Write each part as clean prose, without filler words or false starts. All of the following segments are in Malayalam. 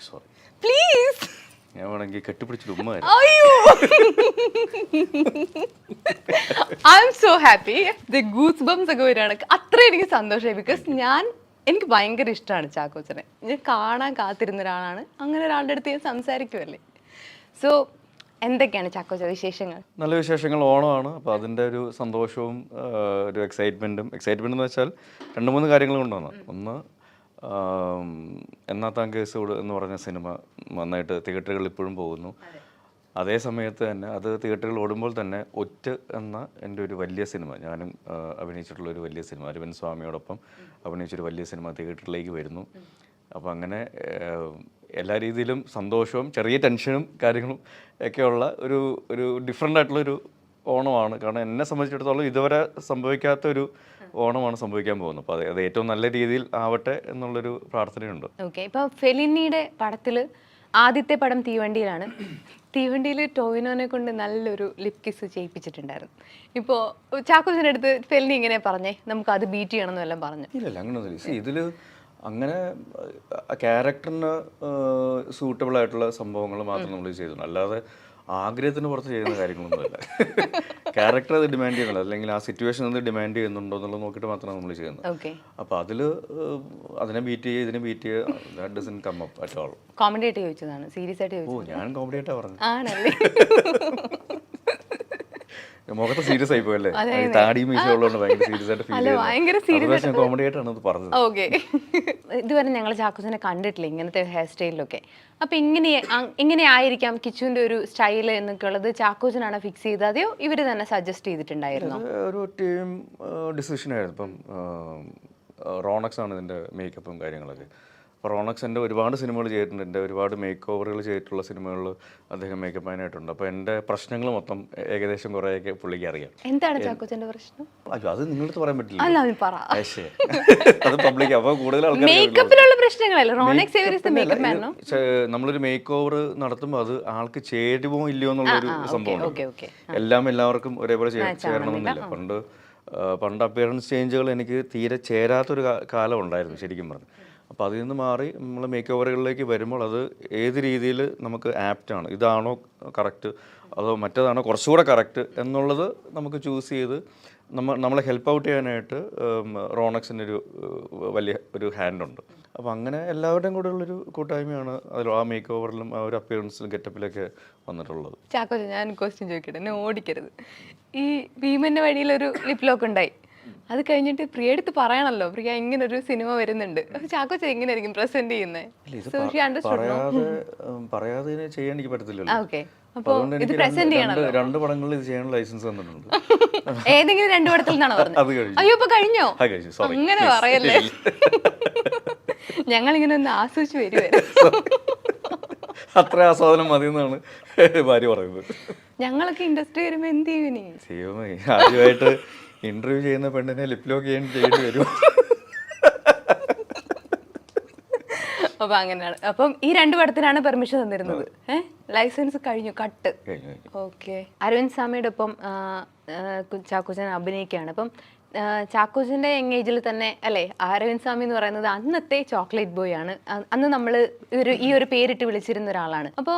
Sorry, please. ഞാൻ വേണമെങ്കിൽ കെട്ടിപ്പിടിച്ചിട്ട് ഉമ്മ അയ്യോ, I am so happy. The goose bumps ഒക്കെ വരികയാണ്. അത്ര എനിക്ക് സന്തോഷമായി. ബിക്കോസ് എനിക്ക് ഭയങ്കര ഇഷ്ടമാണ് ചാക്കോച്ചനെ. ഞാൻ കാണാൻ കാത്തിരുന്ന ഒരാളാണ്. അങ്ങനെ ഒരാളുടെ അടുത്ത് ഞാൻ സംസാരിക്കുമല്ലേ. സോ എന്തൊക്കെയാണ് ചാക്കോച്ച വിശേഷങ്ങൾ? നല്ല വിശേഷങ്ങൾ. ഓണമാണ്, അപ്പോൾ അതിൻ്റെ ഒരു സന്തോഷവും ഒരു എക്സൈറ്റ്മെൻറ്റ് എന്ന് വെച്ചാൽ 2-3 കാര്യങ്ങൾ കൊണ്ടാണ്. ഒന്ന്, എന്നാത്താൻ കേസോട് എന്ന് പറഞ്ഞ സിനിമ നന്നായിട്ട് തിയേറ്ററുകളിൽ ഇപ്പോഴും പോകുന്നു. അതേ സമയത്ത് തന്നെ അത് തിയേറ്ററുകളിൽ ഓടുമ്പോൾ തന്നെ ഒറ്റ എന്ന എൻ്റെ ഒരു വലിയ സിനിമ, ഞാനും അഭിനയിച്ചിട്ടുള്ള ഒരു വലിയ സിനിമ, അരവിന്ദ് സ്വാമിയോടൊപ്പം അഭിനയിച്ചൊരു വലിയ സിനിമ തിയേറ്ററിലേക്ക് വരുന്നു. അപ്പോൾ അങ്ങനെ എല്ലാ രീതിയിലും സന്തോഷവും ചെറിയ ടെൻഷനും കാര്യങ്ങളും ഒക്കെയുള്ള ഒരു ഡിഫറെൻ്റ് ആയിട്ടുള്ളൊരു ഓണമാണ്. കാരണം എന്നെ സംബന്ധിച്ചിടത്തോളം ഇതുവരെ സംഭവിക്കാത്തൊരു ഓണമാണ് സംഭവിക്കാൻ പോകുന്നത്. അപ്പോൾ അത് ഏറ്റവും നല്ല രീതിയിൽ ആവട്ടെ എന്നുള്ളൊരു പ്രാർത്ഥനയുണ്ട്. ഓക്കെ, ഇപ്പോൾ ഫെലിനിയുടെ പടത്തിൽ ആദ്യത്തെ പടം തീവണ്ടിയിലാണ്. തീവണ്ടിയിൽ ടോവിനോനെ കൊണ്ട് നല്ലൊരു ലിപ് കിസ് ചെയ്യിപ്പിച്ചിട്ടുണ്ടായിരുന്നു. ഇപ്പോൾ ചാക്കോച്ചിൻ്റെ അടുത്ത് ഫെലിനി ഇങ്ങനെ പറഞ്ഞേ നമുക്ക് അത് ബീറ്റ് ചെയ്യണം എന്നെല്ലാം പറഞ്ഞു. ഇല്ലല്ല, അങ്ങനെയൊന്നുമില്ല. ഇതിൽ അങ്ങനെ ക്യാരക്ടറിന് സൂട്ടബിൾ ആയിട്ടുള്ള സംഭവങ്ങൾ മാത്രം നമ്മൾ ചെയ്തിട്ടുണ്ട്. അല്ലാതെ ആഗ്രഹത്തിന് പുറത്ത് ചെയ്യുന്ന കാര്യങ്ങളൊന്നുമല്ല. ക്യാരക്ടർ അത് ഡിമാൻഡ് ചെയ്യുന്നില്ല, അല്ലെങ്കിൽ ആ സിറ്റുവേഷൻ അത് ഡിമാൻഡ് ചെയ്യുന്നുണ്ടോ എന്നുള്ളത് നോക്കിയിട്ട് മാത്രമാണ് നമ്മൾ ചെയ്യുന്നത്. അപ്പോൾ അതിൽ അതിനെ ബീറ്റ് ചെയ്യുക, ഇതിനെ ബീറ്റ് ചെയ്യുക, that doesn't come up at all. Comedy ആയിട്ട് ചോദിച്ചതാണ്, സീരിയസ് ആയിട്ട് ചോദിച്ചത്? ഞാൻ കോമഡി ആയിട്ടാണ് പറഞ്ഞത്. ആണല്ലേ? മുഖത്ത് സീരിയസ് ആയി പോയല്ലേ, താടിയും മീശയുള്ളതുകൊണ്ട് ഭയങ്കര സീരിയസ് ആയിട്ട് ഫീൽ ചെയ്തു. കോമഡി ആയിട്ടാണ് അത് പറഞ്ഞത്. ഓക്കെ, ഇതുവരെ ഞങ്ങൾ ചാക്കോച്ചനെ കണ്ടിട്ടില്ല ഇങ്ങനത്തെ ഹെയർ സ്റ്റൈലിലൊക്കെ. അപ്പൊ ഇങ്ങനെ ആയിരിക്കാം കിച്ചുവിന്റെ ഒരു സ്റ്റൈല് എന്നൊക്കെ ഉള്ളത് ചാക്കോച്ചനാണ് ഫിക്സ് ചെയ്തത്, അതെയോ ഇവര് തന്നെ സജസ്റ്റ് ചെയ്തിട്ടുണ്ടായിരുന്നു? ഒരു ടീം ഡിസിഷൻ ആയിരുന്നു. ഇപ്പം റോണക്സ് ആണ് ഇതിന്റെ മേക്കപ്പും കാര്യങ്ങളൊക്കെ. അപ്പോൾ റോണക്സ് എൻ്റെ ഒരുപാട് സിനിമകൾ ചെയ്തിട്ടുണ്ട്, എൻ്റെ ഒരുപാട് മേക്ക് ഓവറുകൾ ചെയ്തിട്ടുള്ള സിനിമകളിൽ അദ്ദേഹം മേക്കപ്പ് മാനായിട്ടുണ്ട്. അപ്പോൾ എൻ്റെ പ്രശ്നങ്ങൾ മൊത്തം ഏകദേശം കുറേയൊക്കെ പുള്ളിക്ക് അറിയാം. എന്താണ് ചാക്കോച്ചൻ്റെ പ്രശ്നം? അയ്യോ, അത് നിങ്ങളടുത്ത് പറയാൻ പറ്റില്ല, അത് പബ്ലിക്. അപ്പോൾ കൂടുതൽ ആൾക്കാർ നമ്മളൊരു മേക്ക് ഓവർ നടത്തുമ്പോൾ അത് ആൾക്ക് ചേരുമോ ഇല്ലയോ എന്നുള്ളൊരു സംഭവമാണ്. എല്ലാവർക്കും ഒരേപോലെ ചേരണമെന്നില്ല. പണ്ട് അപ്പിയറൻസ് ചേഞ്ചുകൾ എനിക്ക് തീരെ ചേരാത്തൊരു കാലം ഉണ്ടായിരുന്നു ശരിക്കും പറഞ്ഞു. അപ്പോൾ അതിൽ നിന്ന് മാറി നമ്മൾ മേക്ക് ഓവറുകളിലേക്ക് വരുമ്പോൾ അത് ഏത് രീതിയിൽ നമുക്ക് ആപ്റ്റാണ്, ഇതാണോ കറക്റ്റ് അതോ മറ്റേതാണോ കുറച്ചുകൂടെ കറക്റ്റ് എന്നുള്ളത് നമുക്ക് ചൂസ് ചെയ്ത് നമ്മളെ ഹെൽപ്പ് ഔട്ട് ചെയ്യാനായിട്ട് റോണക്സിൻ്റെ വലിയ ഒരു ഹാൻഡുണ്ട്. അപ്പോൾ അങ്ങനെ എല്ലാവരുടെയും കൂടെ ഉള്ളൊരു കൂട്ടായ്മയാണ് അതിൽ ആ മേക്ക് ഓവറിലും ആ ഒരു അപ്പിയറൻസിലും ഗെറ്റപ്പിലൊക്കെ വന്നിട്ടുള്ളത്. ചാക്കോച്ച, ഞാൻ ക്വസ്റ്റ്യൻ ചോദിക്കട്ടെ, എന്നെ ഓടിക്കരുത്. ഈ ഭീമന്റെ വഴിയിലൊരു ലിപ് ലോക്ക് ഉണ്ടായി, അത് കഴിഞ്ഞിട്ട് പ്രിയ എടുത്ത് പറയണല്ലോ പ്രിയ ഇങ്ങനെ ഒരു സിനിമ വരുന്നുണ്ട്, ചാക്കോച്ച എങ്ങനെയായിരിക്കും പ്രസന്റ് ചെയ്യുന്നത്? പറയാതെ ചെയ്യാൻ എനിക്ക് പറ്റത്തില്ലല്ലോ. അതുകൊണ്ട് ഇത് പ്രസന്റ് ചെയ്യണം. 2 പടങ്ങളിൽ ഇത് ചെയ്യാൻ ലൈസൻസ് തന്നിട്ടുണ്ട്. ഏതെങ്കിലും 2 പടത്തിൽ നിന്നാണ് പറഞ്ഞത്? അയ്യോ, ഇപ്പൊ കഴിഞ്ഞോ? അങ്ങനെ പറയല്ലേ, ഞങ്ങൾ ഇങ്ങനെ ഒന്ന് ആസ്വദിച്ച് വരുവായിരുന്നു. അത്ര ആസ്വാദനം മതി എന്നാണ് ഭാര്യ പറയുന്നത്. ഞങ്ങളൊക്കെ ഇൻഡസ്ട്രി വരുമ്പോ എന്ത് ചെയ്യും? ആദ്യമായിട്ട് ഇന്റർവ്യൂ ചെയ്യുന്ന പെണ്ണിനെ ലിപ് ലോക്ക് ചെയ്യേണ്ടി വരും. അപ്പൊ അങ്ങനെയാണ്. അപ്പം ഈ 2 പടത്തിനാണ് പെർമിഷൻ തന്നിരുന്നത്. ലൈസൻസ് കഴിഞ്ഞു, കട്ട്. ഓക്കെ, അരവിന്ദ് സ്വാമിയുടെ ഒപ്പം ചാക്കോച്ചൻ അഭിനയിക്കുകയാണ്. അപ്പം ചാക്കോച്ചൻ്റെ എങ്ങേജിൽ തന്നെ അല്ലേ അരവിന്ദ് സ്വാമി എന്ന് പറയുന്നത് അന്നത്തെ ചോക്ലേറ്റ് ബോയ് ആണ്. അന്ന് നമ്മൾ ഈ ഒരു പേരിട്ട് വിളിച്ചിരുന്ന ഒരാളാണ്. അപ്പോൾ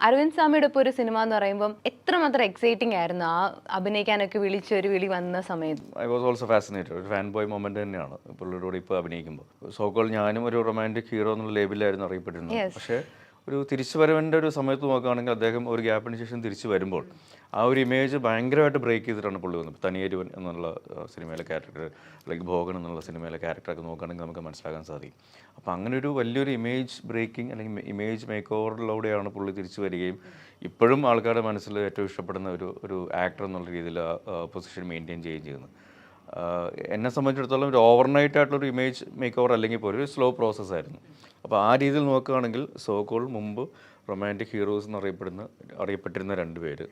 അരവിന്ദ് സ്വാമിയുടെ ഒപ്പം ഒരു സിനിമ എന്ന് പറയുമ്പോൾ എത്രമാത്രം എക്സൈറ്റിംഗ് ആയിരുന്നു ആ അഭിനയിക്കാനൊക്കെ വിളിച്ചൊരു വിളി വന്ന സമയത്ത്? I was also fascinated. ഒരു ഫാൻ ബോയ് മൊമെന്റ് തന്നെയാണ് പുള്ളിയുടെ കൂടെ ഇപ്പോൾ അഭിനയിക്കുമ്പോൾ. സോക്കോൾ ഞാനും ഒരു റൊമാൻറ്റിക് ഹീറോ എന്നുള്ള ലേബിലായിരുന്നു അറിയപ്പെട്ടിരുന്നത്. പക്ഷേ ഒരു തിരിച്ചുവരവിൻ്റെ ഒരു സമയത്ത് നോക്കുകയാണെങ്കിൽ അദ്ദേഹം ഒരു ഗ്യാപ്പിന് ശേഷം തിരിച്ചു വരുമ്പോൾ ആ ഒരു ഇമേജ് ഭയങ്കരമായിട്ട് ബ്രേക്ക് ചെയ്തിട്ടാണ് പുള്ളി വന്നത്. തനിയേരുവൻ എന്നുള്ള സിനിമയിലെ ക്യാരക്ടർ, അല്ലെങ്കിൽ ഭോഗൻ എന്നുള്ള സിനിമയിലെ ക്യാരക്ടറൊക്കെ നോക്കുകയാണെങ്കിൽ നമുക്ക് മനസ്സിലാക്കാൻ സാധിക്കും. അപ്പോൾ അങ്ങനെ ഒരു വലിയൊരു ഇമേജ് ബ്രേക്കിംഗ് അല്ലെങ്കിൽ ഇമേജ് മേക്ക് ഓവറിലൂടെയാണ് പുള്ളി തിരിച്ചു വരികയും ഇപ്പോഴും ആൾക്കാരുടെ മനസ്സിൽ ഏറ്റവും ഇഷ്ടപ്പെടുന്ന ഒരു ആക്ടർ എന്നുള്ള രീതിയിൽ പൊസിഷൻ മെയിൻറ്റെയിൻ ചെയ്യുകയും ചെയ്യുന്നത്. എന്നെ സംബന്ധിച്ചിടത്തോളം ഒരു ഓവർനൈറ്റ് ആയിട്ടുള്ളൊരു ഇമേജ് മേക്ക് ഓവർ അല്ലെങ്കിൽ പോലും ഒരു സ്ലോ പ്രോസസ്സായിരുന്നു. അപ്പോൾ ആ രീതിയിൽ നോക്കുകയാണെങ്കിൽ സോക്കോൾ മുമ്പ് റൊമാൻറ്റിക് ഹീറോസ് അറിയപ്പെട്ടിരുന്ന 2 പേര്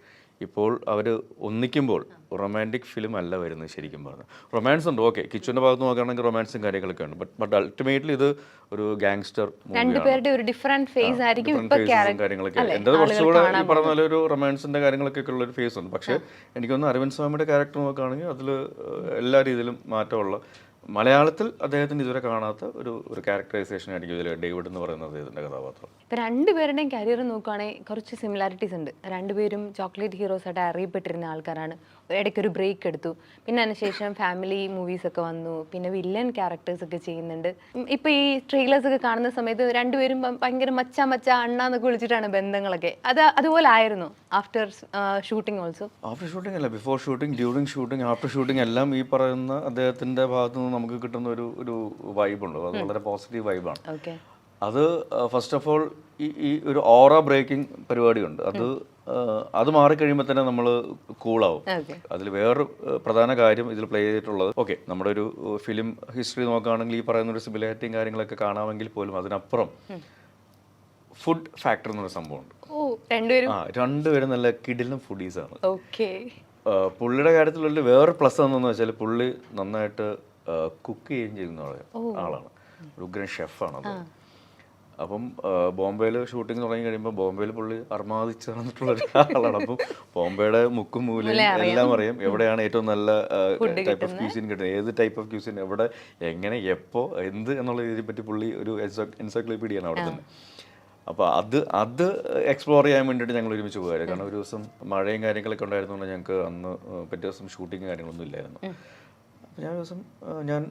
ഇപ്പോൾ അവർ ഒന്നിക്കുമ്പോൾ റൊമാൻറ്റിക് ഫിലിം അല്ല വരുന്നത് ശരിക്കും പറഞ്ഞാൽ. റൊമാൻസ് ഉണ്ട്, ഓക്കെ, കിച്ചുവിൻ്റെ ഭാഗത്ത് നോക്കുകയാണെങ്കിൽ റൊമാൻസും കാര്യങ്ങളൊക്കെ ഉണ്ട്. ബട്ട് അൾട്ടിമേറ്റ്ലി ഇത് ഒരു ഗാങ്സ്റ്റർ കാര്യങ്ങളൊക്കെ. എൻ്റെ കുറച്ചുകൂടെ ഈ പറഞ്ഞ പോലെ ഒരു റൊമാൻസിൻ്റെ കാര്യങ്ങളൊക്കെ ഉള്ള ഒരു ഫേസ് ഉണ്ട്. പക്ഷേ എനിക്കൊന്ന് അരവിന്ദ് സ്വാമിയുടെ ക്യാരക്ടർ നോക്കുകയാണെങ്കിൽ അതിൽ എല്ലാ രീതിയിലും മാറ്റമുള്ള മലയാളത്തിൽ അദ്ദേഹത്തിന് ഇതുവരെ കാണാത്ത ഒരു ക്യാരക്ടറൈസേഷൻ ആയിരിക്കും ഇതിൽ ഡേവിഡ് എന്ന് പറയുന്ന അദ്ദേഹത്തിൻ്റെ കഥാപാത്രം. ഇപ്പം രണ്ടുപേരുടെയും കരിയർ നോക്കുകയാണെങ്കിൽ കുറച്ച് സിമിലാരിറ്റീസ് ഉണ്ട്. രണ്ടുപേരും ചോക്ലേറ്റ് ഹീറോസ് ആയിട്ട് അറിയപ്പെട്ടിരുന്ന ആൾക്കാരാണ്. ഇടയ്ക്കൊരു ബ്രേക്ക് എടുത്തു, പിന്നെ അതിനുശേഷം ഫാമിലി മൂവീസ് ഒക്കെ വന്നു, പിന്നെ വില്ലൻ ക്യാരക്ടേഴ്സ് ഒക്കെ ചെയ്യുന്നുണ്ട്. ഇപ്പം ഈ ട്രെയിലേഴ്സ് ഒക്കെ കാണുന്ന സമയത്ത് രണ്ടുപേരും ഭയങ്കര മച്ച അണ്ണാന്നൊക്കെ വിളിച്ചിട്ടാണ് ബന്ധങ്ങളൊക്കെ. അതുപോലെ ആയിരുന്നു after shooting also? After shooting അല്ല, before shooting, during shooting, after shooting എല്ലാം ഈ പറയുന്ന അദ്ദേഹത്തിൻ്റെ ഭാഗത്തു നിന്ന് നമുക്ക് കിട്ടുന്ന ഒരു വൈബുണ്ട്. അത് വളരെ പോസിറ്റീവ് വൈബാണ്. ഓക്കെ. അത് ഫസ്റ്റ് ഓഫ് ഓൾ ഈ ഒരു ഓറ ബ്രേക്കിംഗ് പരിപാടിയുണ്ട്. അത് മാറിക്കഴിയുമ്പോൾ തന്നെ നമ്മൾ കൂളാവും. അതിൽ വേറൊരു പ്രധാന കാര്യം ഇതിൽ പ്ലേ ചെയ്തിട്ടുള്ളത്, ഓക്കെ, നമ്മുടെ ഒരു ഫിലിം ഹിസ്റ്ററി നോക്കുകയാണെങ്കിൽ ഈ പറയുന്ന ഒരു സിമിലാരിറ്റിയും കാര്യങ്ങളൊക്കെ കാണാമെങ്കിൽ പോലും അതിനപ്പുറം ഫുഡ് ഫാക്ടർ എന്നൊരു സംഭവമുണ്ട്. രണ്ടുപേരും നല്ല കിടിലൻ ഫുഡീസാണ്. പുള്ളിയുടെ കാര്യത്തിലുള്ള വേറൊരു പ്ലസ് എന്താണെന്ന് വെച്ചാൽ പുള്ളി നന്നായിട്ട് കുക്ക് ചെയ്യുകയും ചെയ്യുന്ന ആളാണ്. ഒരു ഉഗ്രൻ ഷെഫാണ് അത്. അപ്പം ബോംബെയിൽ ഷൂട്ടിംഗ് തുടങ്ങി കഴിയുമ്പോൾ ബോംബെയിൽ പുള്ളി അർമാദിച്ച് നടന്നിട്ടുള്ള ഒരാളാണ്. അപ്പം ബോംബെയുടെ മുക്കും മൂലയും എല്ലാം അറിയാം. എവിടെയാണ് ഏറ്റവും നല്ല ടൈപ്പ് ഓഫ് ക്യൂസിൻ കിട്ടുന്നത്, ഏത് ടൈപ്പ് ഓഫ് ക്യൂസിൻ എവിടെ, എങ്ങനെ, എപ്പോൾ, എന്ത് എന്നുള്ള ഇതിനെ പറ്റി പുള്ളി ഒരു എൻസൈക്ലോപീഡിയാണ് അവിടെ തന്നെ. അപ്പോൾ അത് എക്സ്പ്ലോർ ചെയ്യാൻ വേണ്ടിയിട്ട് ഞങ്ങൾ ഒരുമിച്ച് പോകാറ്. കാരണം ഒരു ദിവസം മഴയും കാര്യങ്ങളൊക്കെ ഉണ്ടായിരുന്നുകൊണ്ട് ഞങ്ങൾക്ക് അന്ന് പിറ്റേ ദിവസം ഷൂട്ടിങ് കാര്യങ്ങളൊന്നും ഇല്ലായിരുന്നു. അപ്പോൾ ഞാൻ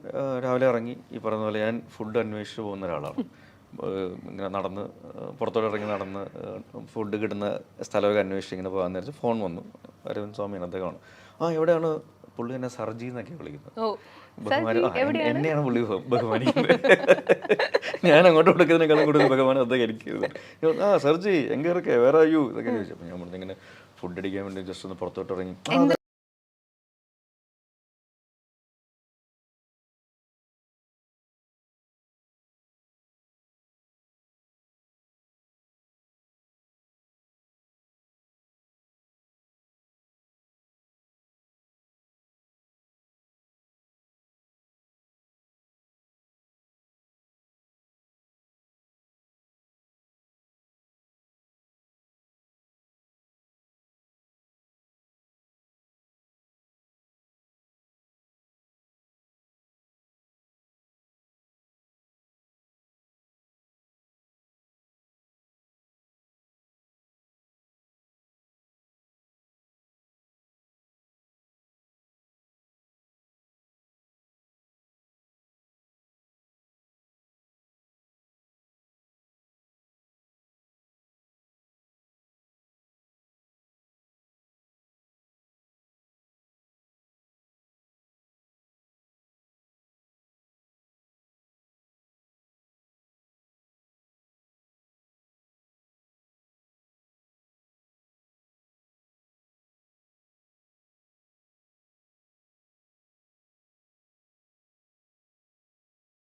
രാവിലെ ഇറങ്ങി, ഈ പറഞ്ഞ പോലെ ഞാൻ ഫുഡ് അന്വേഷിച്ച് പോകുന്ന ഒരാളാണ്. ഇങ്ങനെ നടന്ന് പുറത്തോട്ട് ഇറങ്ങി നടന്ന് ഫുഡ് കിട്ടുന്ന സ്ഥലമൊക്കെ അന്വേഷിച്ച് ഇങ്ങനെ പോകാൻ നേരത്തെ ഫോൺ വന്നു. അരവിന്ദ് സ്വാമിയാണ്, അദ്ദേഹമാണ്. എവിടെയാണ് പുള്ളി എന്നെ സർജി എന്നൊക്കെ വിളിക്കുന്നത്. എന്നെയാണ് പുള്ളി ബഹുമാനിക്കുന്നത്. ഞാൻ അങ്ങോട്ട് കൊടുക്കുന്നതിനേക്കാളും കൂടുതൽ ബഹുമാനം അതൊക്കെ എനിക്ക്. സർജി എங்கே ഇറക്കെ വേറെ യു ഇതൊക്കെ ചോദിച്ചു. അപ്പോൾ ഞാൻ ഇങ്ങനെ ഫുഡ് അടിക്കാൻ വേണ്ടി ജസ്റ്റ് ഒന്ന് പുറത്തോട്ട് ഇറങ്ങി.